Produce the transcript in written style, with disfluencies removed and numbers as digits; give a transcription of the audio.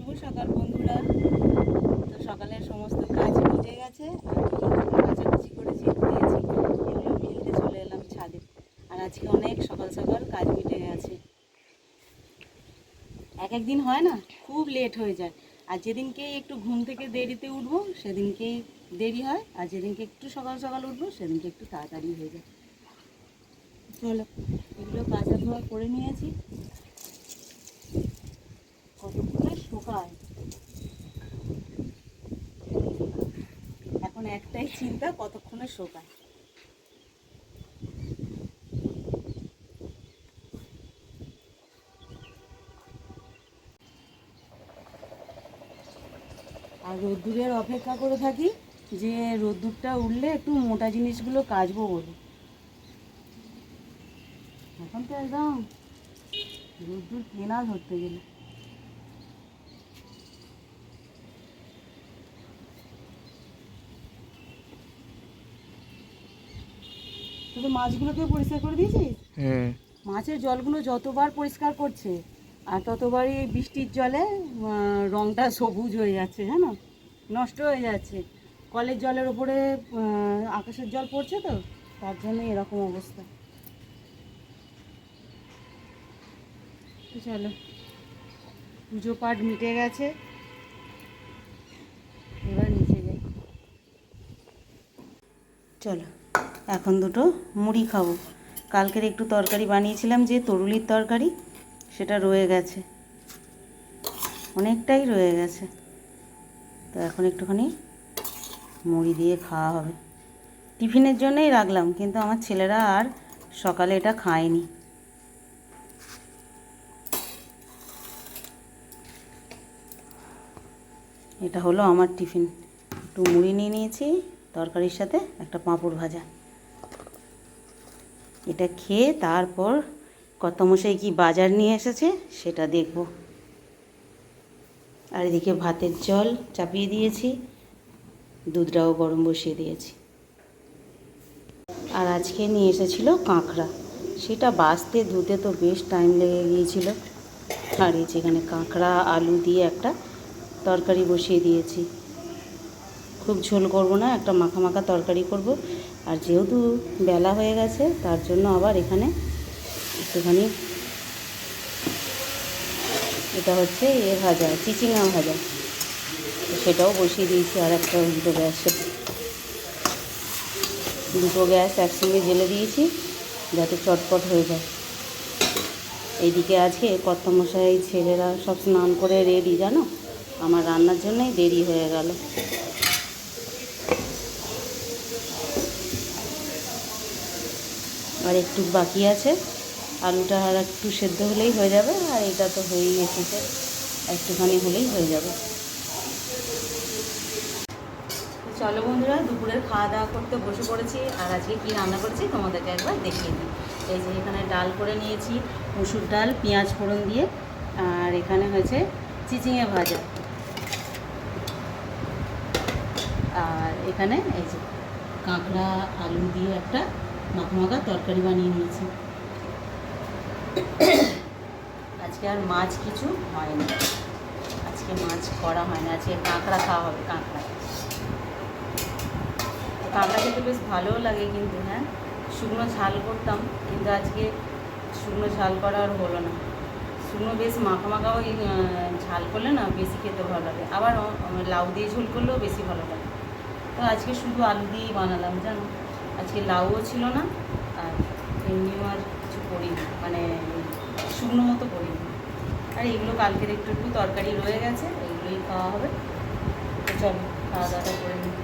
শুভ সকাল বন্ধুরা। তো সকালের সমস্ত কাজ মিটে গেছে, কাচাকুচি করেছি, ধুয়েছি, এগুলো মেলতে চলে এলাম ছাদে। আর আজকে অনেক সকাল সকাল কাজ মিটে গেছে। এক একদিন হয় না, খুব লেট হয়ে যায়। আর যেদিনকে একটু ঘুম থেকে দেরিতে উঠবো সেদিনকেই দেরি হয়, আর যেদিনকে একটু সকাল সকাল উঠবো সেদিনকে একটু তাড়াতাড়ি হয়ে যায়। চলো, এগুলো কাঁচা ধোয়া করে নিয়েছি, কতক্ষণে শুকায়। এখন একটাই চিন্তা, কতক্ষণে শোকায়। আর রোদ্দুরের অপেক্ষা করে থাকি যে রোদ্দুরটা উঠলে একটু মোটা জিনিসগুলো কাচবো বলে। এখন তো একদম রোদ্দুর কেনা ধরতে গেলে। তুই মাছগুলোকে পরিষ্কার করে দিয়েছিস? মাছের জলগুলো যতবার পরিষ্কার করছে আর ততবারই এই বৃষ্টির জলে রঙটা সবুজ হয়ে যাচ্ছে, জানো, নষ্ট হয়ে যাচ্ছে। কলের জলের ওপরে আকাশের জল পড়ছে, তো তার জন্য এরকম অবস্থা। তো চলো, পুজো পাঠ মিটে গেছে, এবার নিচে যাই। চলো, এখন দুটো মুড়ি খাবো। কালকের একটু তরকারি বানিয়েছিলাম, যে তরুলির তরকারি, সেটা রয়ে গেছে, অনেকটাই রয়ে গেছে। তো এখন একটুখানি মুড়ি দিয়ে খাওয়া হবে। টিফিনের জন্যই রাখলাম, কিন্তু আমার ছেলেরা আর সকালে এটা খায়নি। এটা হলো আমার টিফিন। একটু মুড়ি নিয়ে নিয়েছি, তরকারির সাথে একটা পাঁপড় ভাজা। এটা খেয়ে তারপর কর্তামশাই কি বাজার নিয়ে এসেছে সেটা দেখব। আর এদিকে ভাতের জল চাপিয়ে দিয়েছি, দুধটাও গরম বসিয়ে দিয়েছি। আর আজকে নিয়ে এসেছিল কাঁকড়া, সেটা বাছতে ধুতে তো বেশ টাইম লেগে গিয়েছিল। আর এই যেখানে কাঁকড়া আলু দিয়ে একটা তরকারি বসিয়ে দিয়েছি। খুব ঝোল করব না, একটা মাখা মাখা তরকারি করব। আর যেহেতু বেলা হয়ে গেছে, তার জন্য আবার এখানে একটুখানি, এটা হচ্ছে ভাজা, চিচিঙা ভাজা, সেটাও বসিয়ে দিয়েছি। আর একটা দুটো গ্যাস একসঙ্গে জ্বেলে দিয়েছি, যাতে চটপট হয়ে যায়। এইদিকে আজকে কর্তামশাই ছেলেরা সব স্নান করে রেডি, জানো, আমার রান্নার জন্যই দেরি হয়ে গেল। আর একটু বাকি আছে, আলুটা আর একটু সেদ্ধ হলেই হয়ে যাবে। আর এটা তো হয়েই এসেছে, একটুখানি হলেই হয়ে যাবে। চলো বন্ধুরা, দুপুরের খাওয়া দাওয়া করতে বসে পড়েছি। আর আজকে কী রান্না করেছি তোমাদেরকে একবার দেখিয়ে দিই। এই যে এখানে ডাল করে নিয়েছি, মসুর ডাল, পেঁয়াজ ফোড়ন দিয়ে। আর এখানে হয়েছে চিচিঙে ভাজা। আর এখানে এই যে কাঁকড়া আলু দিয়ে একটা মাখা মাখা তরকারি বানিয়ে নিয়েছি। আজকে আর মাছ কিছু হয়নি, আজকে মাছ করা হয় না। আজকে কাঁকড়া খাওয়া হবে। কাঁকড়া খেতে বেশ ভালোও লাগে, কিন্তু হ্যাঁ, শুকনো ঝাল করতাম, কিন্তু আজকে শুকনো ঝাল করা আর হলো না। শুকনো বেশ মাখা মাখা ওই ঝাল করলে না বেশি খেতে ভালো লাগে, আবার লাউ দিয়ে ঝোল করলেও বেশি ভালো লাগে। তো আজকে শুধু আলু দিয়েই বানালাম, জানো। আজকে লাউও ছিল না, আর এমনিও আর কিছু করিনি, মানে শুকনো মতো করিনি। আর এগুলো কালকের একটু একটু তরকারি রয়ে গেছে, এগুলোই খাওয়া হবে। তো চলো, খাওয়া দাওয়াটা করে নিই।